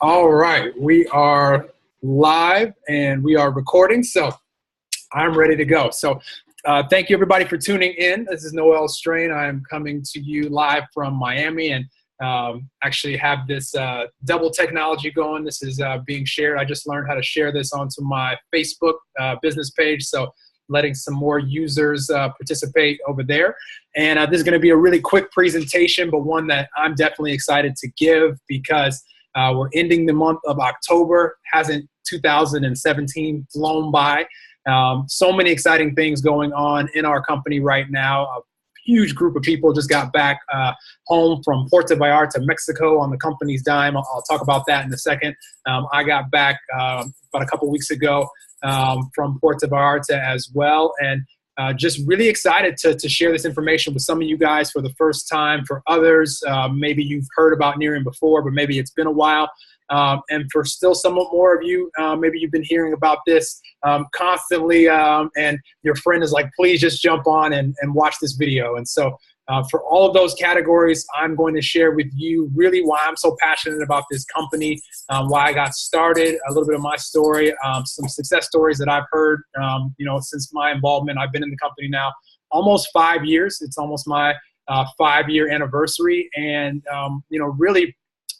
All right, we are live and we are recording, so I'm ready to go. So thank you everybody for tuning in. This is Noel Strane. I'm coming to you live from Miami and actually have this double technology going. This is being shared. I just learned how to share this onto my Facebook business page, so letting some more users participate over there. And this is going to be a really quick presentation, but one that I'm definitely excited to give because we're ending the month of October. Hasn't 2017 flown by? So many exciting things going on in our company right now. A huge group of people just got back home from Puerto Vallarta to Mexico on the company's dime. I'll talk about that in a second. I got back about a couple weeks ago from Puerto Vallarta as well, and just really excited to share this information with some of you guys for the first time. For others, maybe you've heard about Nerium before, but maybe it's been a while. And for still somewhat more of you, maybe you've been hearing about this constantly, and your friend is like, please just jump on and watch this video. And so for all of those categories, I'm going to share with you really why I'm so passionate about this company, why I got started, a little bit of my story, some success stories that I've heard, since my involvement. I've been in the company now almost 5 years. It's almost my 5-year anniversary. And, really,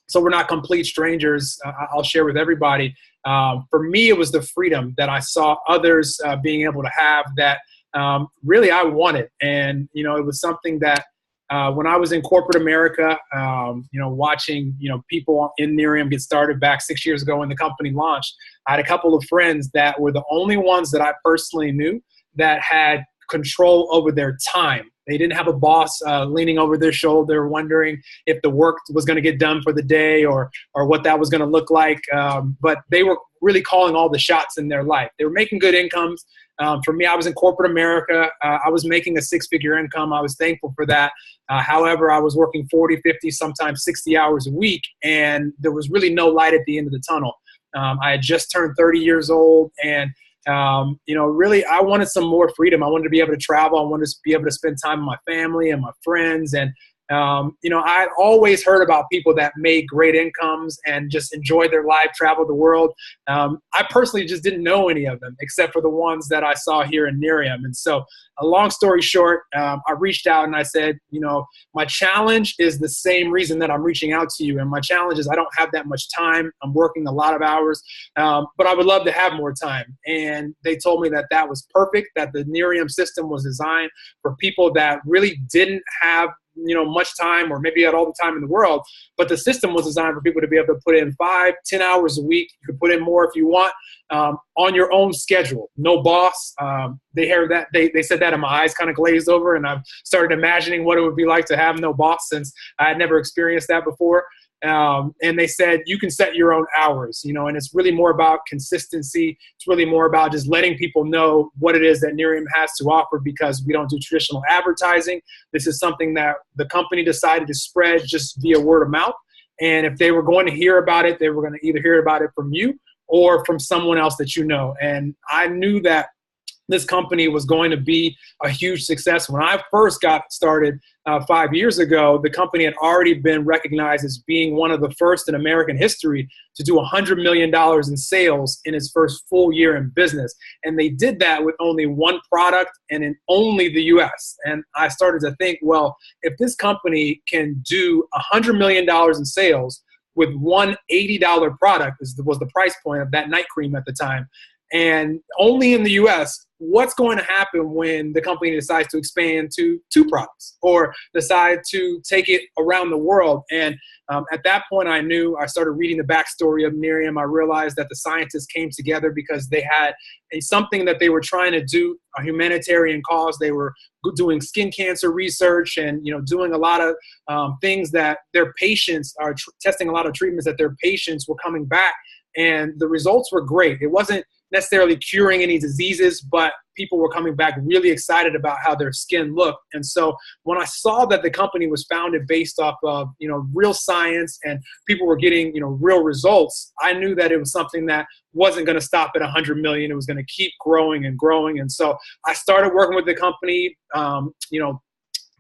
so we're not complete strangers. I'll share with everybody. For me, it was the freedom that I saw others being able to have that really I wanted. And, it was something that when I was in corporate America, watching, people in Nerium get started back 6 years ago when the company launched, I had a couple of friends that were the only ones that I personally knew that had control over their time. They didn't have a boss leaning over their shoulder, wondering if the work was going to get done for the day or what that was going to look like. But they were really calling all the shots in their life. They were making good incomes. For me, I was in corporate America. I was making a 6-figure income. I was thankful for that. However, I was working 40, 50, sometimes 60 hours a week, and there was really no light at the end of the tunnel. I had just turned 30 years old, and really, I wanted some more freedom. I wanted to be able to travel. I wanted to be able to spend time with my family and my friends. And, I'd always heard about people that made great incomes and just enjoyed their life, traveled the world. I personally just didn't know any of them except for the ones that I saw here in Nerium. And so a long story short, I reached out and I said, my challenge is the same reason that I'm reaching out to you. And my challenge is I don't have that much time. I'm working a lot of hours, but I would love to have more time. And they told me that that was perfect, that the Nerium system was designed for people that really didn't have much time or maybe had all the time in the world, but the system was designed for people to be able to put in 5-10 hours a week. You could put in more if you want, on your own schedule. No boss. They heard that. They said that and my eyes kind of glazed over, and I've started imagining what it would be like to have no boss since I had never experienced that before. And they said, you can set your own hours, and it's really more about consistency. It's really more about just letting people know what it is that Nerium has to offer, because we don't do traditional advertising. This is something that the company decided to spread just via word of mouth. And if they were going to hear about it, they were going to either hear about it from you or from someone else that you know. And I knew that this company was going to be a huge success. When I first got started 5 years ago, the company had already been recognized as being one of the first in American history to do $100 million in sales in its first full year in business. And they did that with only one product and in only the US. And I started to think, well, if this company can do $100 million in sales with one $80 product, was the price point of that night cream at the time, and only in the US, what's going to happen when the company decides to expand to 2 products or decide to take it around the world? And at that point, I knew. I started reading the backstory of Nerium. I realized that the scientists came together because they had something that they were trying to do, a humanitarian cause. They were doing skin cancer research and doing a lot of things that their patients are testing, a lot of treatments that their patients were coming back, and the results were great. It wasn't necessarily curing any diseases, but people were coming back really excited about how their skin looked. And so when I saw that the company was founded based off of, real science and people were getting, real results, I knew that it was something that wasn't going to stop at 100 million. It was going to keep growing and growing. And so I started working with the company,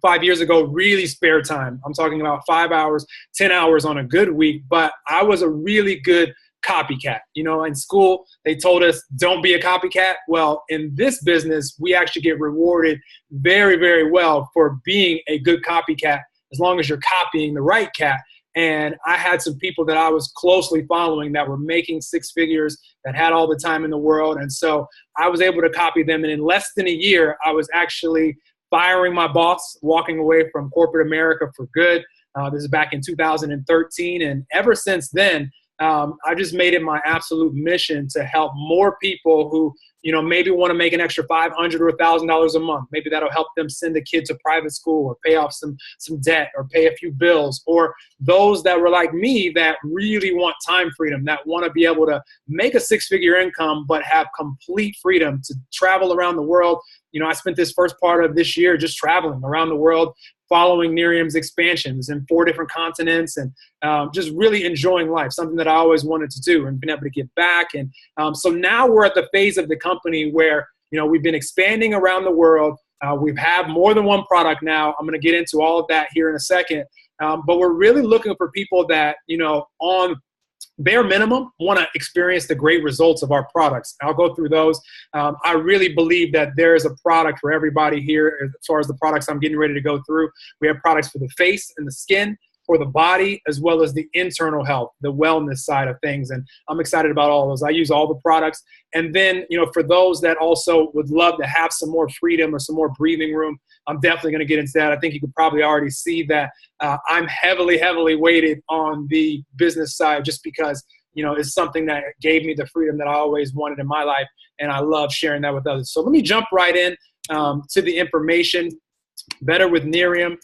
5 years ago, really spare time. I'm talking about 5 hours, 10 hours on a good week, but I was a really good copycat. You know, in school, they told us, don't be a copycat. Well, in this business, we actually get rewarded very, very well for being a good copycat, as long as you're copying the right cat. And I had some people that I was closely following that were making six figures, that had all the time in the world. And so I was able to copy them. And in less than a year, I was actually firing my boss, walking away from corporate America for good. This is back in 2013. And ever since then, I just made it my absolute mission to help more people who, you know, maybe want to make an extra $500 or $1,000 a month. Maybe that'll help them send a kid to private school or pay off some debt or pay a few bills. Or those that were like me that really want time freedom, that want to be able to make a six-figure income but have complete freedom to travel around the world. You know, I spent this first part of this year just traveling around the world, following Nerium's expansions in 4 different continents, and just really enjoying life, something that I always wanted to do, and been able to get back. And so now we're at the phase of the company where, you know, we've been expanding around the world. We have more than one product now. I'm going to get into all of that here in a second. But we're really looking for people that, you know, on bare minimum, want to experience the great results of our products. I'll go through those. I really believe that there is a product for everybody here as far as the products I'm getting ready to go through. We have products for the face and the skin, for the body, as well as the internal health, the wellness side of things. And I'm excited about all those. I use all the products. And then, you know, for those that also would love to have some more freedom or some more breathing room, I'm definitely going to get into that. I think you could probably already see that I'm heavily weighted on the business side, just because, you know, it's something that gave me the freedom that I always wanted in my life. And I love sharing that with others. So let me jump right in to the information. Better with Nerium.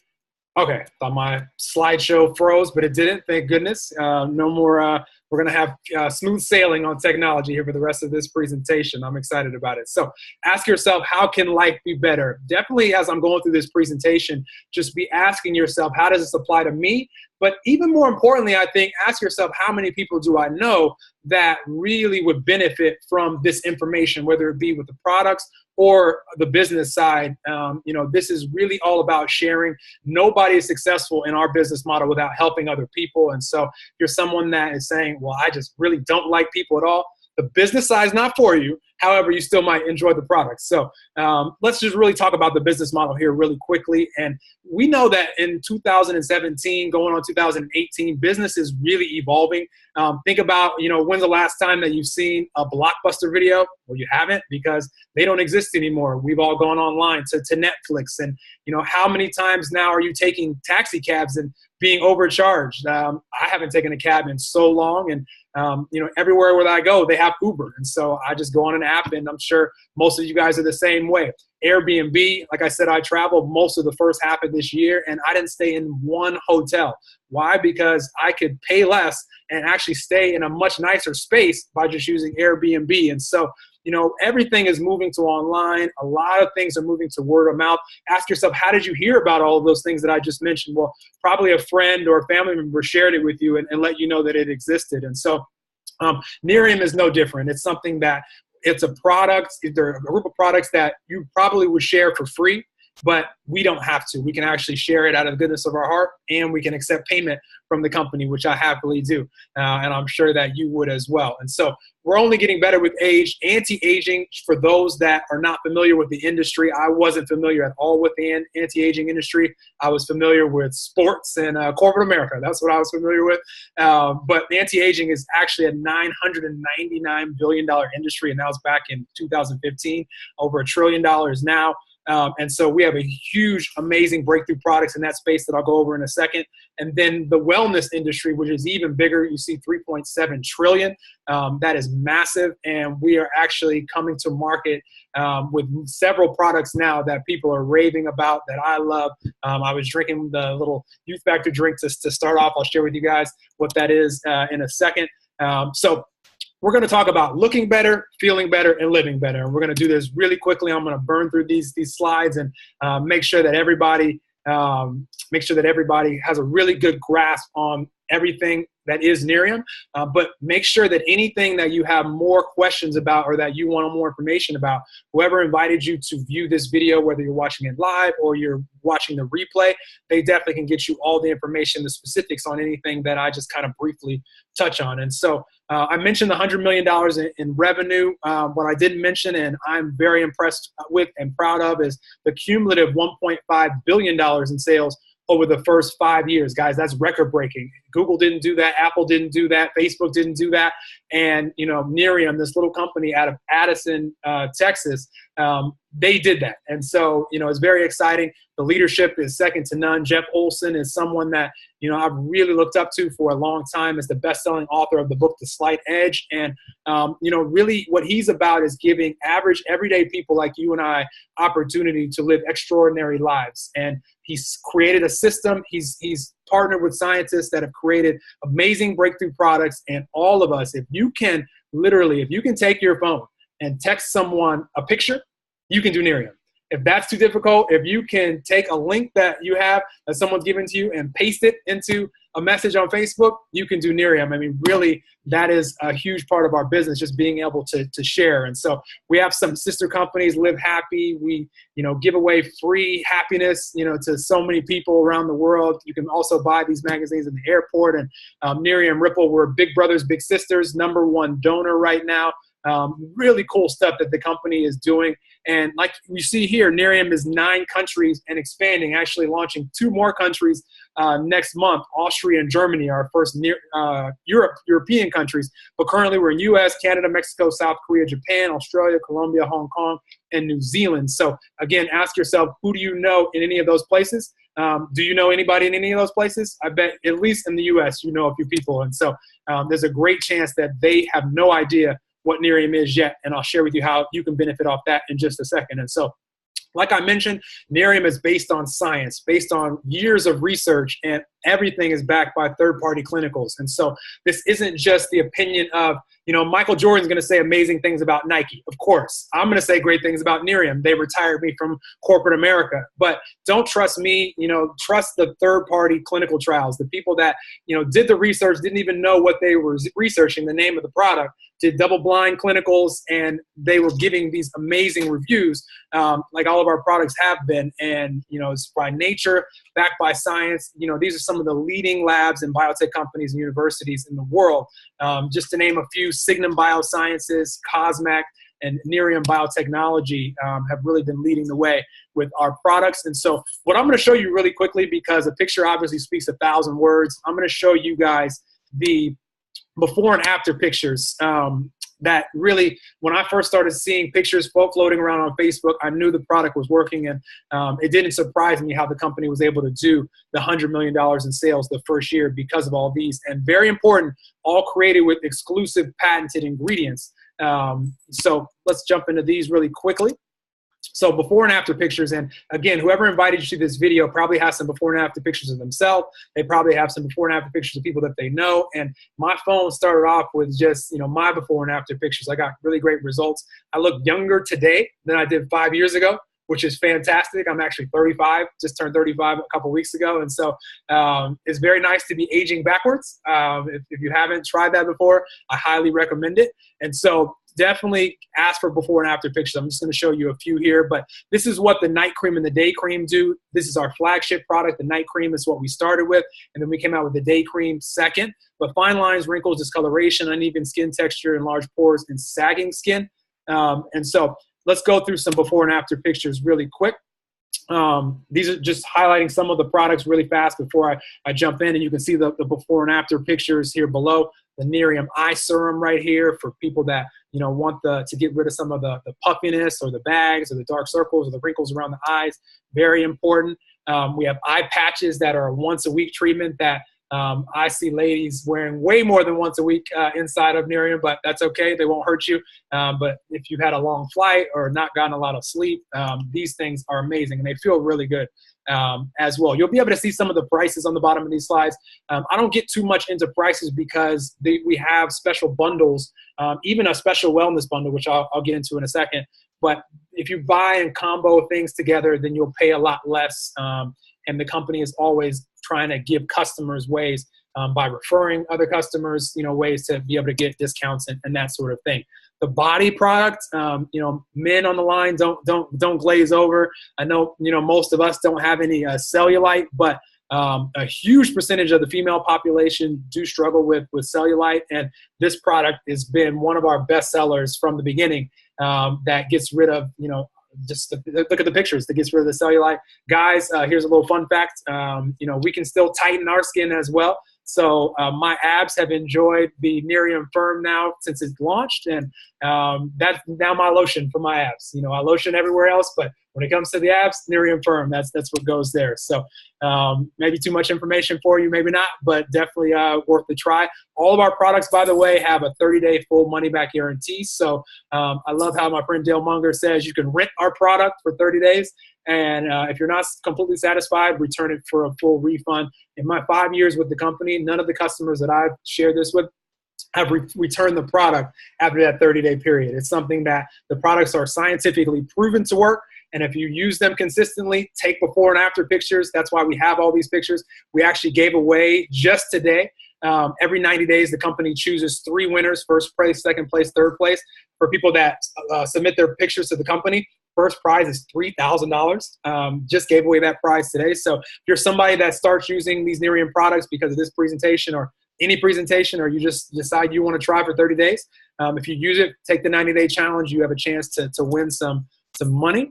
Okay, thought my slideshow froze, but it didn't, thank goodness. No more, we're gonna have smooth sailing on technology here for the rest of this presentation. I'm excited about it. So ask yourself, how can life be better? Definitely, as I'm going through this presentation, just be asking yourself, how does this apply to me? But even more importantly, I think, ask yourself, how many people do I know that really would benefit from this information, whether it be with the products or the business side. You know, this is really all about sharing. Nobody is successful in our business model without helping other people. And so if you're someone that is saying, well, I just really don't like people at all, the business side is not for you. However, you still might enjoy the product. So let's just really talk about the business model here really quickly. And we know that in 2017, going on 2018, business is really evolving. Think about, you know, when's the last time that you've seen a Blockbuster video? Well, you haven't, because they don't exist anymore. We've all gone online to Netflix. And, you know, how many times now are you taking taxi cabs and being overcharged? I haven't taken a cab in so long. And you know, everywhere where I go, they have Uber. And so I just go on an app, and I'm sure most of you guys are the same way. Airbnb, like I said, I traveled most of the first half of this year, and I didn't stay in one hotel. Why? Because I could pay less and actually stay in a much nicer space by just using Airbnb. And so, you know, everything is moving to online. A lot of things are moving to word of mouth. Ask yourself, how did you hear about all of those things that I just mentioned? Well, probably a friend or a family member shared it with you and let you know that it existed. And so Nerium is no different. It's something that, it's a product, they're a group of products that you probably would share for free, but we don't have to. We can actually share it out of the goodness of our heart, and we can accept payment from the company, which I happily do. And I'm sure that you would as well. And so we're only getting better with age. Anti-aging, for those that are not familiar with the industry, I wasn't familiar at all with the anti-aging industry. I was familiar with sports and corporate America. That's what I was familiar with. But anti-aging is actually a $999 billion industry, and that was back in 2015, over $1 trillion now. And so we have a huge, amazing breakthrough products in that space that I'll go over in a second. And then the wellness industry, which is even bigger, you see 3.7 trillion. That is massive. And we are actually coming to market with several products now that people are raving about, that I love. I was drinking the little Youth Factor drink to start off. I'll share with you guys what that is in a second. So we're going to talk about looking better, feeling better, and living better. And we're going to do this really quickly. I'm going to burn through these slides and make sure that everybody has a really good grasp on everything that is Nerium, but make sure that anything that you have more questions about or that you want more information about, whoever invited you to view this video, whether you're watching it live or you're watching the replay, they definitely can get you all the information, the specifics on anything that I just kind of briefly touch on. And so I mentioned the $100 million in revenue. What I didn't mention, and I'm very impressed with and proud of, is the cumulative $1.5 billion in sales over the first 5 years. Guys, that's record breaking. Google didn't do that. Apple didn't do that. Facebook didn't do that. And, you know, Nerium, this little company out of Addison, Texas, they did that. And so, you know, it's very exciting. The leadership is second to none. Jeff Olson is someone that, you know, I've really looked up to for a long time as the best-selling author of the book, The Slight Edge. And, you know, really what he's about is giving average, everyday people like you and I opportunity to live extraordinary lives. And he's created a system. He's partnered with scientists that have created amazing breakthrough products. And all of us, if you can take your phone and text someone a picture, you can do Nerium. If that's too difficult, if you can take a link that you have that someone's given to you and paste it into a message on Facebook, you can do Nerium. I mean, really, that is a huge part of our business, just being able to share. And so we have some sister companies, Live Happy. We, you know, give away free happiness, you know, to so many people around the world. You can also buy these magazines in the airport. And Nerium Ripple, we're big brothers, big sisters, #1 donor right now. Really cool stuff that the company is doing. And like you see here, Nerium is 9 countries and expanding, actually launching 2 more countries next month. Austria and Germany are our first European countries. But currently we're in US, Canada, Mexico, South Korea, Japan, Australia, Colombia, Hong Kong, and New Zealand. So again, ask yourself, who do you know in any of those places? Do you know anybody in any of those places? I bet at least in the US, you know a few people. And so there's a great chance that they have no idea what Nerium is yet, and I'll share with you how you can benefit off that in just a second. And so, like I mentioned, Nerium is based on science, based on years of research, and everything is backed by third-party clinicals. And so this isn't just the opinion of, you know, Michael Jordan's going to say amazing things about Nike. Of course, I'm going to say great things about Nerium. They retired me from corporate America. But don't trust me, you know, trust the third-party clinical trials, the people that, you know, did the research, didn't even know what they were researching, the name of the product, did double-blind clinicals, and they were giving these amazing reviews, like all of our products have been. And, you know, it's by nature, backed by science. You know, these are some of the leading labs and biotech companies and universities in the world. Just to name a few, Signum Biosciences, Cosmac, and Nerium Biotechnology have really been leading the way with our products. And so what I'm going to show you really quickly, because a picture obviously speaks 1,000 words, I'm going to show you guys the before and after pictures that really, when I first started seeing pictures floating around on Facebook, I knew the product was working. And it didn't surprise me how the company was able to do the $100 million in sales the first year because of all these. And very important, all created with exclusive patented ingredients. So let's jump into these really quickly. So before and after pictures, and again, whoever invited you to this video probably has some before and after pictures of themselves. They probably have some before and after pictures of people that they know. And my phone started off with just, you know, my before and after pictures. I got really great results. I look younger today than I did 5 years ago, which is fantastic. I'm actually 35, just turned 35 a couple weeks ago. And so it's very nice to be aging backwards. If you haven't tried that before, I highly recommend it. And so definitely ask for before and after pictures. I'm just going to show you a few here, but this is what the night cream and the day cream do. This is our flagship product. The night cream is what we started with, and then we came out with the day cream second. But fine lines, wrinkles, discoloration, uneven skin texture, enlarged pores, and sagging skin. And so let's go through some before and after pictures really quick. These are just highlighting some of the products really fast before I jump in, and you can see the before and after pictures here below. The Nerium eye serum right here for people that, you know, want to get rid of some of the puffiness or the bags or the dark circles or the wrinkles around the eyes. Very important. We have eye patches that are a once-a-week treatment that I see ladies wearing way more than once a week inside of Nerium, but that's okay. They won't hurt you. But if you've had a long flight or not gotten a lot of sleep, these things are amazing, and they feel really good as well. You'll be able to see some of the prices on the bottom of these slides. I don't get too much into prices because we have special bundles, even a special wellness bundle, which I'll get into in a second. But if you buy and combo things together, then you'll pay a lot less. And the company is always trying to give customers ways by referring other customers, ways to be able to get discounts and that sort of thing. The body product, men on the line, don't glaze over. I know, most of us don't have any cellulite, but a huge percentage of the female population do struggle with cellulite, and this product has been one of our best sellers from the beginning. That gets rid of, just look at the pictures, that gets rid of the cellulite. Guys, here's a little fun fact. We can still tighten our skin as well. So my abs have enjoyed the Nerium Firm now since it's launched, and that's now my lotion for my abs. I lotion everywhere else, but when it comes to the abs, Nerium Firm, that's what goes there. So maybe too much information for you, maybe not, but definitely worth the try. All of our products, by the way, have a 30-day full money-back guarantee. So I love how my friend Dale Munger says you can rent our product for 30 days. And if you're not completely satisfied, return it for a full refund. In my 5 years with the company, none of the customers that I've shared this with have returned the product after that 30-day period. It's something that the products are scientifically proven to work. And if you use them consistently, take before and after pictures. That's why we have all these pictures. We actually gave away just today. Every 90 days, the company chooses 3 winners: first place, second place, third place. For people that submit their pictures to the company, first prize is $3,000. Just gave away that prize today. So if you're somebody that starts using these Nerium products because of this presentation or any presentation, or you just decide you want to try for 30 days, if you use it, take the 90-day challenge, you have a chance to win some money.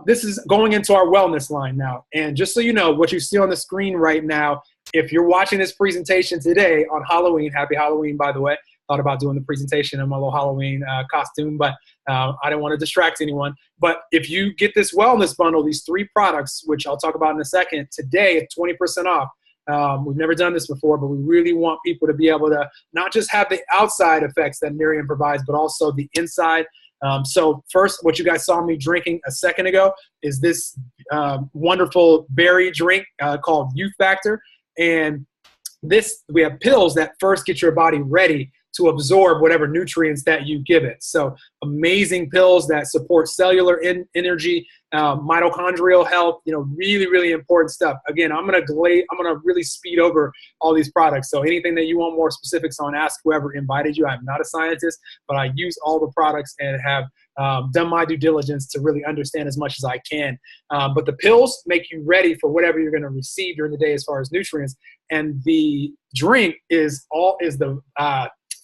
This is going into our wellness line now. And just so you know, what you see on the screen right now, if you're watching this presentation today on Halloween, happy Halloween, by the way. Thought about doing the presentation in my little Halloween costume, but I didn't want to distract anyone. But if you get this wellness bundle, these 3 products, which I'll talk about in a second, today at 20% off. We've never done this before, but we really want people to be able to not just have the outside effects that Nerium provides, but also the inside. So first, what you guys saw me drinking a second ago is this wonderful berry drink called Youth Factor. And we have pills that first get your body ready to absorb whatever nutrients that you give it. So amazing pills that support cellular energy, mitochondrial health, really, really important stuff. Again, I'm gonna really speed over all these products. So anything that you want more specifics on, ask whoever invited you. I'm not a scientist, but I use all the products and have done my due diligence to really understand as much as I can. But the pills make you ready for whatever you're gonna receive during the day as far as nutrients. And the drink is the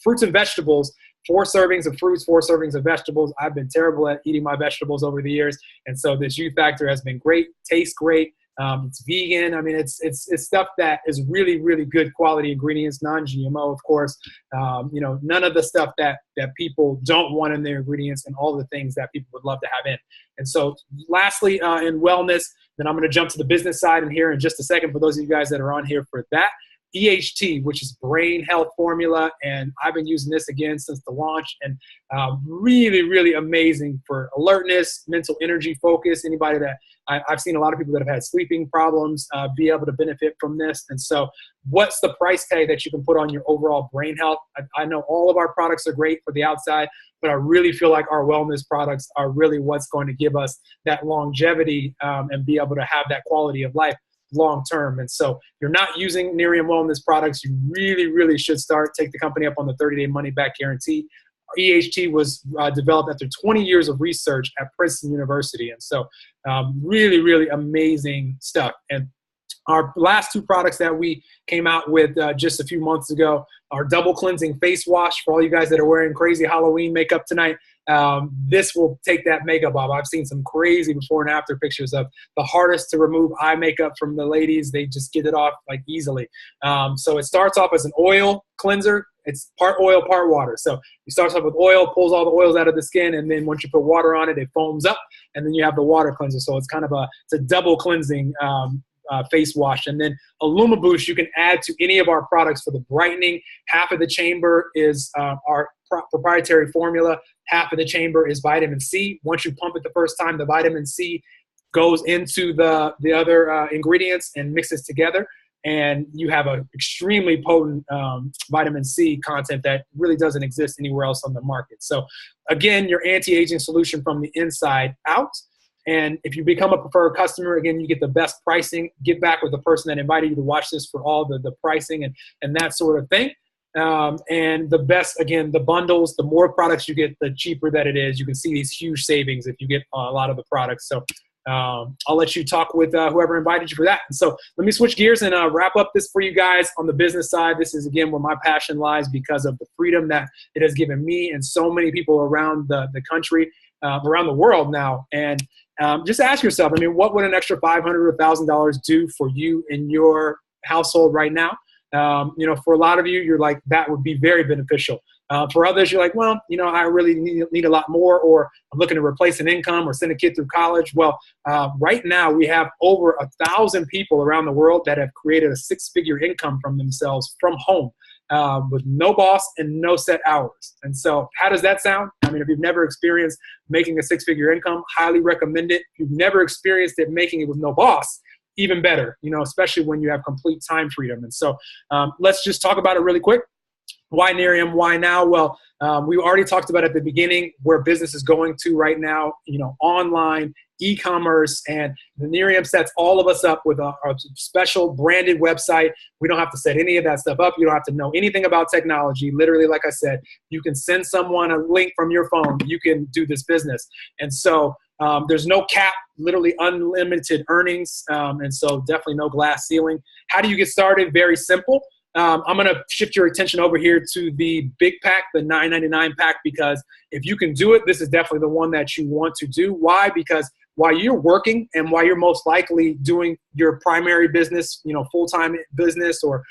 fruits and vegetables, 4 servings of fruits, 4 servings of vegetables. I've been terrible at eating my vegetables over the years. And so this Youth Factor has been great, tastes great. It's vegan. I mean, it's stuff that is really, really good quality ingredients, non-GMO, of course. None of the stuff that people don't want in their ingredients, and all the things that people would love to have in. And so lastly, in wellness, then I'm going to jump to the business side in here in just a second for those of you guys that are on here for that. EHT, which is brain health formula, and I've been using this again since the launch, and really, really amazing for alertness, mental energy, focus. Anybody that I've seen a lot of people that have had sleeping problems be able to benefit from this. And so what's the price tag that you can put on your overall brain health? I know all of our products are great for the outside, but I really feel like our wellness products are really what's going to give us that longevity and be able to have that quality of life long term. And so if you're not using Nerium wellness products, you really, really should take the company up on the 30-day money back guarantee. EHT was developed after 20 years of research at Princeton University. And so really, really amazing stuff. And our last 2 products that we came out with just a few months ago are double cleansing face wash for all you guys that are wearing crazy Halloween makeup tonight. This will take that makeup off. I've seen some crazy before and after pictures of the hardest to remove eye makeup from the ladies. They just get it off like easily. So it starts off as an oil cleanser. It's part oil, part water. So it starts off with oil, pulls all the oils out of the skin, and then once you put water on it, it foams up, and then you have the water cleanser. So it's kind of it's a double cleansing face wash. And then a Luma Boost you can add to any of our products for the brightening. Half of the chamber is our proprietary formula. Half of the chamber is vitamin C. Once you pump it the first time, the vitamin C goes into the other ingredients and mixes together. And you have an extremely potent vitamin C content that really doesn't exist anywhere else on the market. So again, your anti-aging solution from the inside out. And if you become a preferred customer, again, you get the best pricing. Get back with the person that invited you to watch this for all the pricing and that sort of thing. And the best, again, the bundles, the more products you get, the cheaper that it is. You can see these huge savings if you get a lot of the products. So I'll let you talk with whoever invited you for that. And so let me switch gears and wrap up this for you guys on the business side. This is, again, where my passion lies because of the freedom that it has given me and so many people around the country, around the world now. And just ask yourself, I mean, what would an extra $500 or $1,000 do for you in your household right now? You know, for a lot of you, you're like, that would be very beneficial. For others, you're like, well, you know, I really need a lot more, or I'm looking to replace an income or send a kid through college. Well, right now we have over 1,000 people around the world that have created a 6-figure income from themselves from home with no boss and no set hours. And so how does that sound? I mean, if you've never experienced making a 6-figure income, highly recommend it. If you've never experienced it making it with no boss, even better, you know, especially when you have complete time freedom. And so let's just talk about it really quick. Why Nerium? Why now? Well, we already talked about at the beginning where business is going to right now, you know, online, e-commerce, and the Nerium sets all of us up with a special branded website. We don't have to set any of that stuff up. You don't have to know anything about technology. Literally, like I said, you can send someone a link from your phone. You can do this business. And so there's no cap, literally unlimited earnings. And so definitely no glass ceiling. How do you get started? Very simple. I'm going to shift your attention over here to the big pack, the $9.99 pack, because if you can do it, this is definitely the one that you want to do. Why? Because while you're working and while you're most likely doing your primary business, you know, full-time business or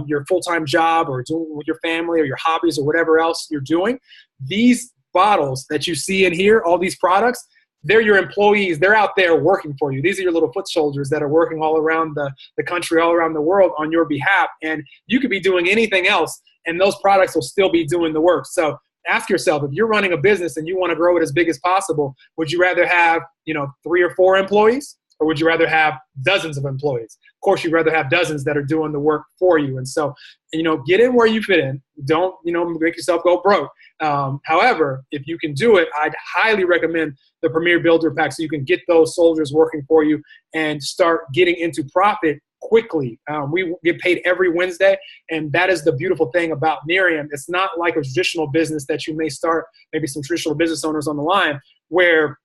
your full-time job or doing with your family or your hobbies or whatever else you're doing, these bottles that you see in here, all these products, they're your employees. They're out there working for you. These are your little foot soldiers that are working all around the country, all around the world on your behalf. And you could be doing anything else, and those products will still be doing the work. So ask yourself, if you're running a business and you want to grow it as big as possible, would you rather have, you know, 3 or 4 employees, or would you rather have dozens of employees? Of course, you'd rather have dozens that are doing the work for you. And so, you know, get in where you fit in. Don't, you know, make yourself go broke. However, if you can do it, I'd highly recommend the Premier Builder Pack so you can get those soldiers working for you and start getting into profit quickly. We get paid every Wednesday, and that is the beautiful thing about Nerium. It's not like a traditional business that you may start, maybe some traditional business owners on the line, where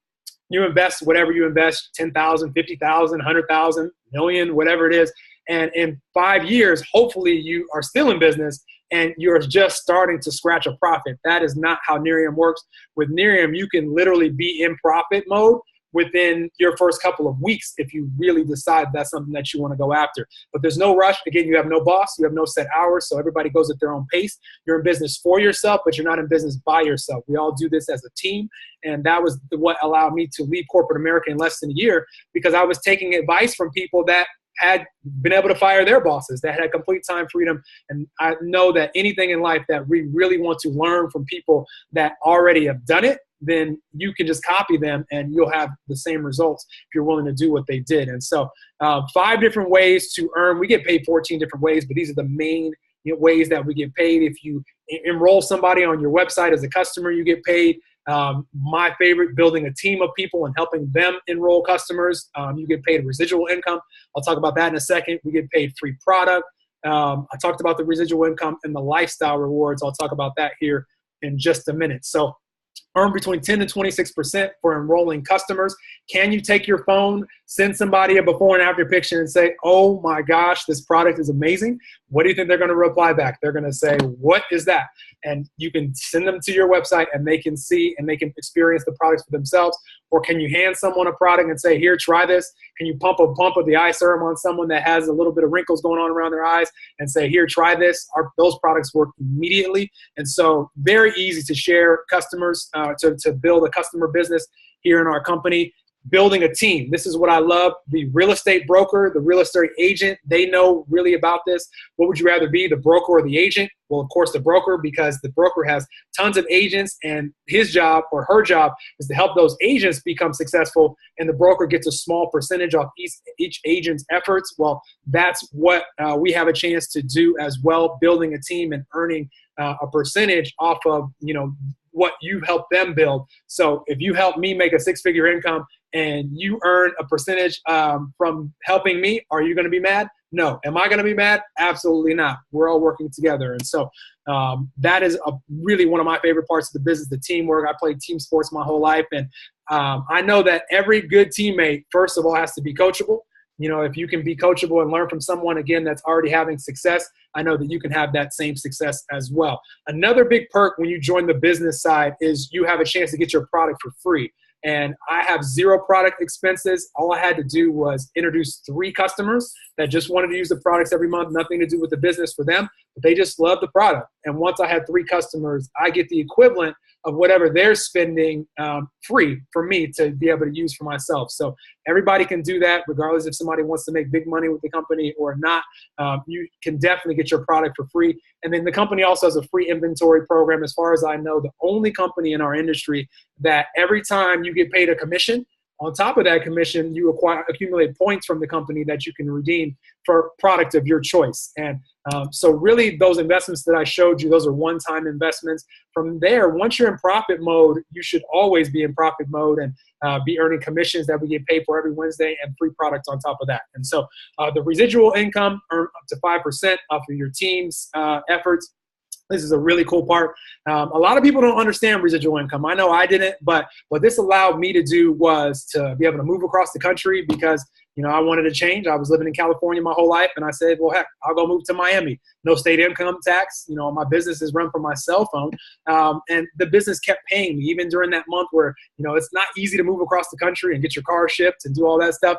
you invest whatever you invest, 10,000, 50,000, 100,000, million, whatever it is. And in 5 years, hopefully you are still in business and you're just starting to scratch a profit. That is not how Nerium works. With Nerium, you can literally be in profit mode within your first couple of weeks if you really decide that's something that you want to go after. But there's no rush. Again, you have no boss. You have no set hours, so everybody goes at their own pace. You're in business for yourself, but you're not in business by yourself. We all do this as a team, and that was what allowed me to leave corporate America in less than a year, because I was taking advice from people that had been able to fire their bosses, that had complete time freedom. And I know that anything in life that we really want to learn from people that already have done it, then you can just copy them and you'll have the same results if you're willing to do what they did. And so 5 different ways to earn. We get paid 14 different ways, but these are the main ways that we get paid. If you enroll somebody on your website as a customer, you get paid. My favorite, building a team of people and helping them enroll customers. You get paid a residual income. I'll talk about that in a second. We get paid free product. I talked about the residual income and the lifestyle rewards. I'll talk about that here in just a minute. So earn between 10 and 26% for enrolling customers. Can you take your phone, send somebody a before and after picture and say, oh my gosh, this product is amazing? What do you think they're going to reply back? They're going to say, what is that? And you can send them to your website and they can see and they can experience the products for themselves. Or can you hand someone a product and say, here, try this? Can you pump a pump of the eye serum on someone that has a little bit of wrinkles going on around their eyes and say, here, try this? Those products work immediately. And so very easy to share customers, to build a customer business here in our company. Building a team. This is what I love. The real estate broker, the real estate agent, they know really about this. What would you rather be, the broker or the agent? Well, of course, the broker, because the broker has tons of agents and his job or her job is to help those agents become successful, and the broker gets a small percentage off each agent's efforts. Well, that's what we have a chance to do as well, building a team and earning a percentage off of, what you help them build. So if you help me make a 6-figure income and you earn a percentage from helping me, are you going to be mad? No. Am I going to be mad? Absolutely not. We're all working together. And so that is really one of my favorite parts of the business, the teamwork. I played team sports my whole life. And I know that every good teammate, first of all, has to be coachable. You know, if you can be coachable and learn from someone, again, that's already having success, I know that you can have that same success as well. Another big perk when you join the business side is you have a chance to get your product for free. And I have zero product expenses. All I had to do was introduce 3 customers that just wanted to use the products every month, nothing to do with the business for them, but they just love the product. And once I had 3 customers, I get the equivalent of whatever they're spending free for me to be able to use for myself. So everybody can do that, regardless if somebody wants to make big money with the company or not. You can definitely get your product for free. And then the company also has a free inventory program. As far as I know, the only company in our industry that every time you get paid a commission, on top of that commission, you accumulate points from the company that you can redeem for product of your choice. And so really those investments that I showed you, those are one-time investments. From there, once you're in profit mode, you should always be in profit mode and be earning commissions that we get paid for every Wednesday and free products on top of that. And so the residual income, earn up to 5% off of your team's efforts. This is a really cool part. A lot of people don't understand residual income. I know I didn't, but what this allowed me to do was to be able to move across the country because, you know, I wanted to change. I was living in California my whole life, and I said, well, heck, I'll go move to Miami. No state income tax. You know, my business is run from my cell phone, and the business kept paying me even during that month where, you know, it's not easy to move across the country and get your car shipped and do all that stuff.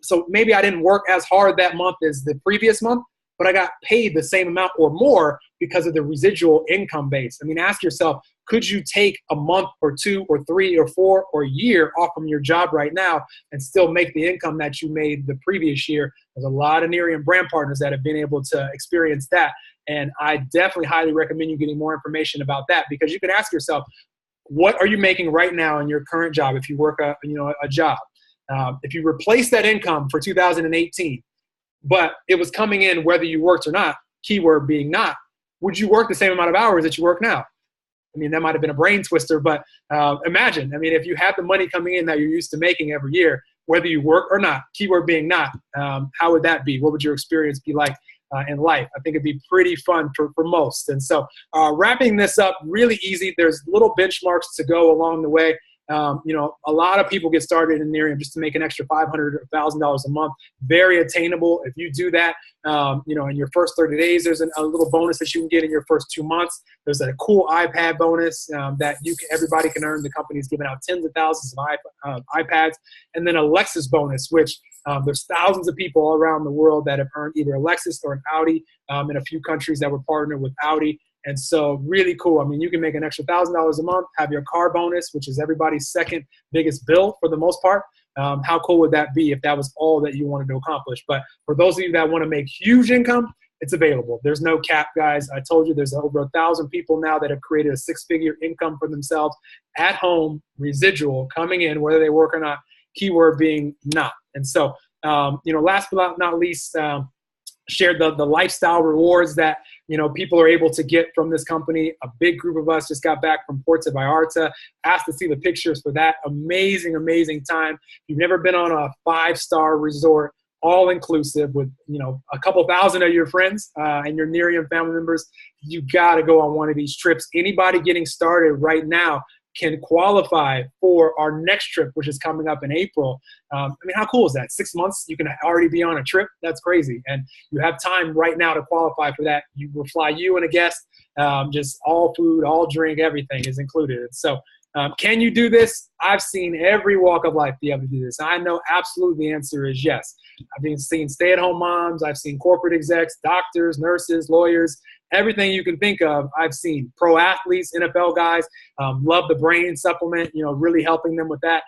So maybe I didn't work as hard that month as the previous month, but I got paid the same amount or more because of the residual income base. I mean, ask yourself, could you take a month or 2 or 3 or 4 or a year off from your job right now and still make the income that you made the previous year? There's a lot of Nerium brand partners that have been able to experience that. And I definitely highly recommend you getting more information about that, because you can ask yourself, what are you making right now in your current job if you work a job? If you replace that income for 2018, but it was coming in whether you worked or not, keyword being not, would you work the same amount of hours that you work now? I mean, that might have been a brain twister, but imagine, I mean, if you had the money coming in that you're used to making every year, whether you work or not, keyword being not, how would that be? What would your experience be like in life? I think it'd be pretty fun for most. And so wrapping this up, really easy. There's little benchmarks to go along the way. You know, a lot of people get started in Nerium just to make an extra $500 or $1,000 a month. Very attainable. If you do that, you know, in your first 30 days, there's a little bonus that you can get in your first 2 months. There's a cool iPad bonus that everybody can earn. The company's giving out tens of thousands of iPads, and then a Lexus bonus, which there's thousands of people all around the world that have earned either a Lexus or an Audi in a few countries that were partnered with Audi. And so really cool. I mean, you can make an extra $1,000 a month, have your car bonus, which is everybody's second biggest bill for the most part. How cool would that be if that was all that you wanted to accomplish? But for those of you that want to make huge income, it's available. There's no cap, guys. I told you there's over 1,000 people now that have created a 6-figure income for themselves at home, residual, coming in, whether they work or not, keyword being not. And so, you know, last but not least, shared the lifestyle rewards that, you know, people are able to get from this company. A big group of us just got back from Puerto Vallarta, asked to see the pictures for that. Amazing, amazing time. If you've never been on a 5-star resort, all inclusive with, you know, a couple thousand of your friends and your Nerium family members, you got to go on one of these trips. Anybody getting started right now can qualify for our next trip, which is coming up in April. I mean, how cool is that? 6 months, you can already be on a trip. That's crazy. And you have time right now to qualify for that. You will fly you and a guest, just all food, all drink, everything is included. And so can you do this? I've seen every walk of life be able to do this. I know absolutely the answer is yes. I've seen stay-at-home moms. I've seen corporate execs, doctors, nurses, lawyers, everything you can think of. I've seen pro athletes, NFL guys, love the brain supplement, you know, really helping them with that.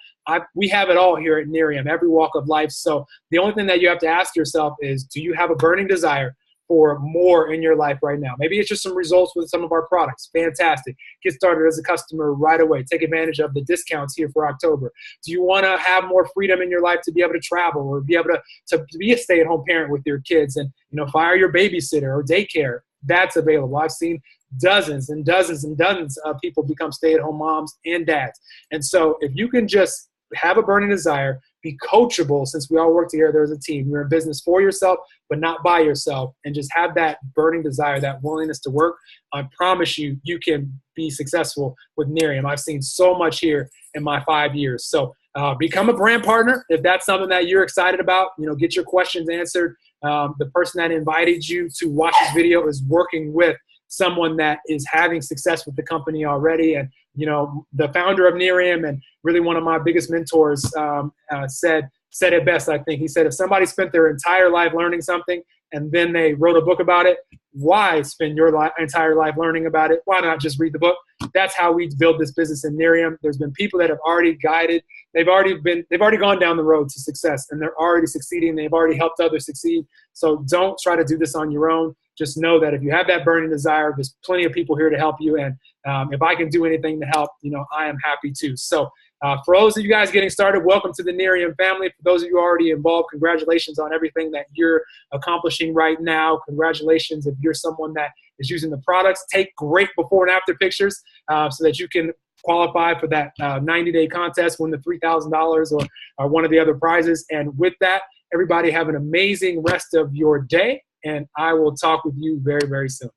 We have it all here at Nerium, every walk of life. So the only thing that you have to ask yourself is, do you have a burning desire for more in your life right now? Maybe it's just some results with some of our products. Fantastic. Get started as a customer right away. Take advantage of the discounts here for October. Do you want to have more freedom in your life to be able to travel or be able to be a stay-at-home parent with your kids and, you know, fire your babysitter or daycare? That's available. I've seen dozens and dozens and dozens of people become stay-at-home moms and dads. And so if you can just have a burning desire, be coachable, since we all work together as a team. You're in business for yourself, but not by yourself, and just have that burning desire, that willingness to work. I promise you, you can be successful with Nerium. I've seen so much here in my 5 years. So become a brand partner if that's something that you're excited about. Get your questions answered. The person that invited you to watch this video is working with someone that is having success with the company already. And, the founder of Nerium and really one of my biggest mentors said it best, I think. He said, if somebody spent their entire life learning something and then they wrote a book about it, why spend your entire life learning about it? Why not just read the book? That's how we build this business in Nerium. There's been people that have already guided. They've already gone down the road to success, and they're already succeeding. They've already helped others succeed. So don't try to do this on your own. Just know that if you have that burning desire, there's plenty of people here to help you. And if I can do anything to help, I am happy to. So for those of you guys getting started, welcome to the Nerium family. For those of you already involved, congratulations on everything that you're accomplishing right now. Congratulations if you're someone that is using the products. Take great before and after pictures so that you can qualify for that 90-day contest, win the $3,000 or one of the other prizes. And with that, everybody have an amazing rest of your day, and I will talk with you very, very soon.